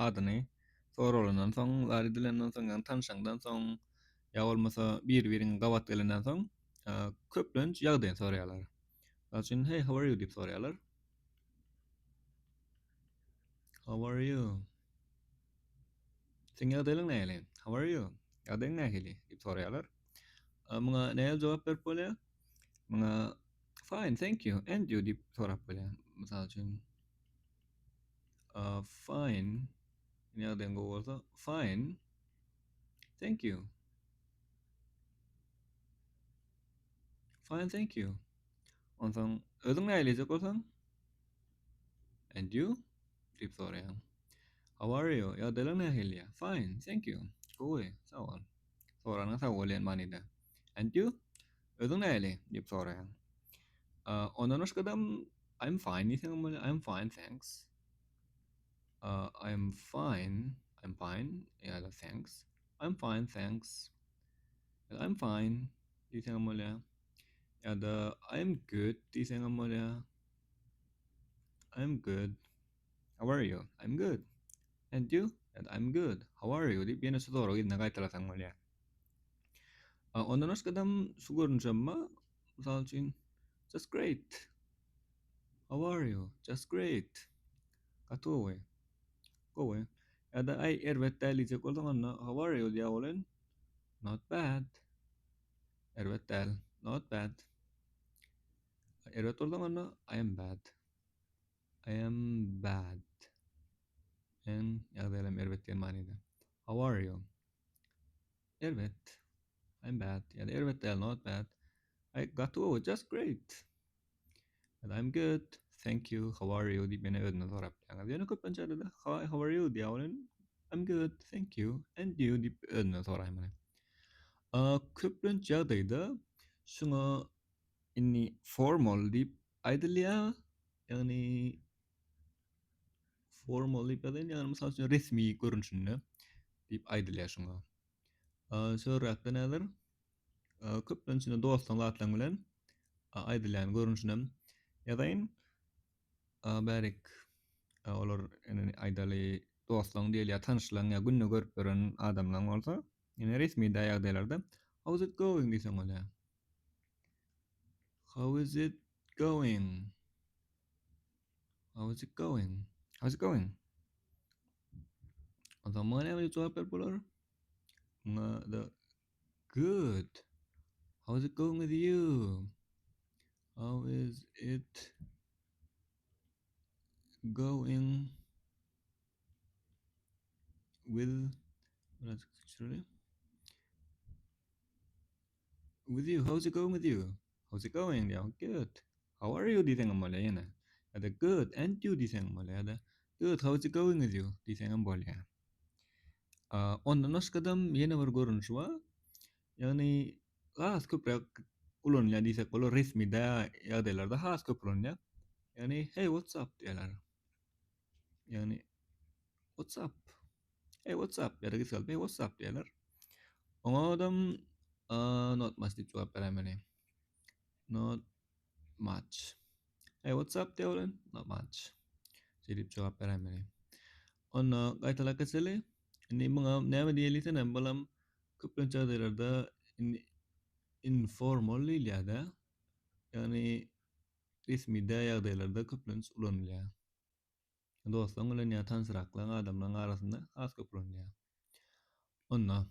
adyny soralandan soň, zady dilenden soň, tanşandan soň, ýa bolmasa bir-biriň gabat gelenden soň köplenç ýagdaýyny soraýarlar. Masalan, hey, how are you diýip soraýarlar. How are you? Sen ýagdaýlaryň nähili? How are you? Ýagdaýyň nähili diýip soraýarlar. Muňa näme jogap berip bolýar? Muňa fine, thank you. And you diýip sorap bolýar. Mysal üçin fine ýagdaýyň gowy bolsa, fine, thank you. Fine, thank you. Ondan özüň nähili diýip bolsaň, and you diýip soraýar. How are you? Ýagdaýlaryň nähili? Fine, thank you. Gowy, sag ol. Soranyň sag bolýan manida. And you? Özüň nähili diýip soraýar. Ondan başgadam I'm fine diýseň bolýar. I'm fine, thanks. I'm fine. Yeah, thanks. I'm fine, thanks. I'm fine diýseň bolýar. Ya da I'm good diýseň bolýar. I'm good. How are you? I'm good. And you? And I'm good. How are you? Diýip ýene soragy ýerine gaýtarasaň bolýar. Ondan başgadam şu görünjemma, mysal üçin just great. How are you? Just great. Gatowy. Gowy. Ya da ay elbetde diýjek bolsaň, how are you diýip bolan? Not bad. Elbetde, not bad. Elbet bolsaň, I am bad. I am bad. En ýagdaýlarym elbet diýen manida. How are you? Elbet. I'm bad. Ya da elbetde, not bad. I got over just great. And I'm good. Thank you. How are you? Diýip mene özüne sorap. Ýa-da köplenç ýerde hi, how are you diýip bolan. I'm good. Thank you. And you diýip özüne soraýmyn. Köplenç ýagdaýda şuňa inni formal diýip aýdylýar. Ýagny formal diýip aýdylýar, mysal üçin resmi görünüşinde diýip aýdylýar şuňa. Şöhretde nädir? Köplençine dostlaň zatlaryň bilen aýdylýan görünüşinem ýadaýyn bärik olar aýdaly dostlaň diýilýär, tanışlaň ýa günne görüp gören adamlaň bolsa, ýene resmi ýagdaýlarda how is it going diýseň bolýar. How is it going? How is it going? How is it going? Ondan maňa näme diýip jogap berip bolar? The good. How is it going with you? How is it going with you? How's it going with you? How's it going? Yeah, good. How are you diýseň bolýar ýene. Ya da good, and you diýseň bolýar. Ya da good, how's it going with you diýseň bolýar. Ondan başgadam ýene bir görünüş bar. Ýagny has köprek ulanylýan diýsek bolar, resmi ýagdaýlarda has köp ulanylýar. Ýagny hey, what's up diýerler. Ýagny what's up? Hey, what's up? Ya da gysgalyp hey, what's up diýerler. Oňa adam not much diýip jogap beremeli. Not much. Hey, what's up diýelim? Not much. Diýip jogap beremeli. Onda gaýtalak etseli, inni muňa näme diýelisen hem bolam köplenç ýagdaýlarda informal diýilýär-de. Ýagny resmi ýagdaýlarda köplenç ulanylýar. Dostlaň bilen ýa tanşyraklaň adamlaryň arasynda has köp ulanylýar. Onda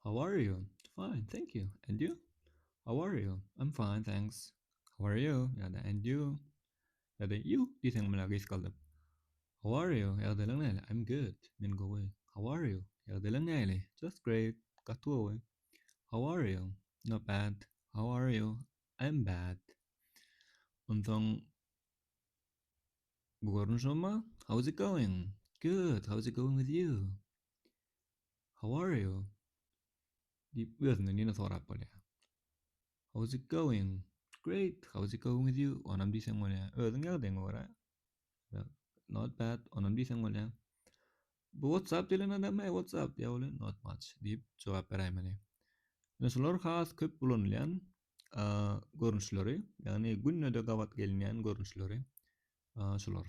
how are you? Fine, thank you. And you? How are you? I'm fine, thanks. How are you? Ya da and you? Ya da you diýseň bilen gysgalyp. How are you? Ýagdaýlaryň nähili? I'm good. Men gowy. How are you? Ýagdaýlaryň nähili? Just great. Got over. How are you? Not bad. How are you? I'm bad. Ondan bu görünüşme, how's it going? Good. How's it going with you? How are you? Diýip özünden ýene sorap bolýar. How's it going? Great. How's it going with you? Onam diýseň bolýar. Özüň ýagdaýyňa görä. Not bad. Onam diýseň bolýar. Bu WhatsApp diýilen adam, hey, what's up? Ýa not much diýip jogap beremeli. Şular has köp ulanylýan görünüşleri, ýagny günnede gabat gelinýän görünüşleri şular.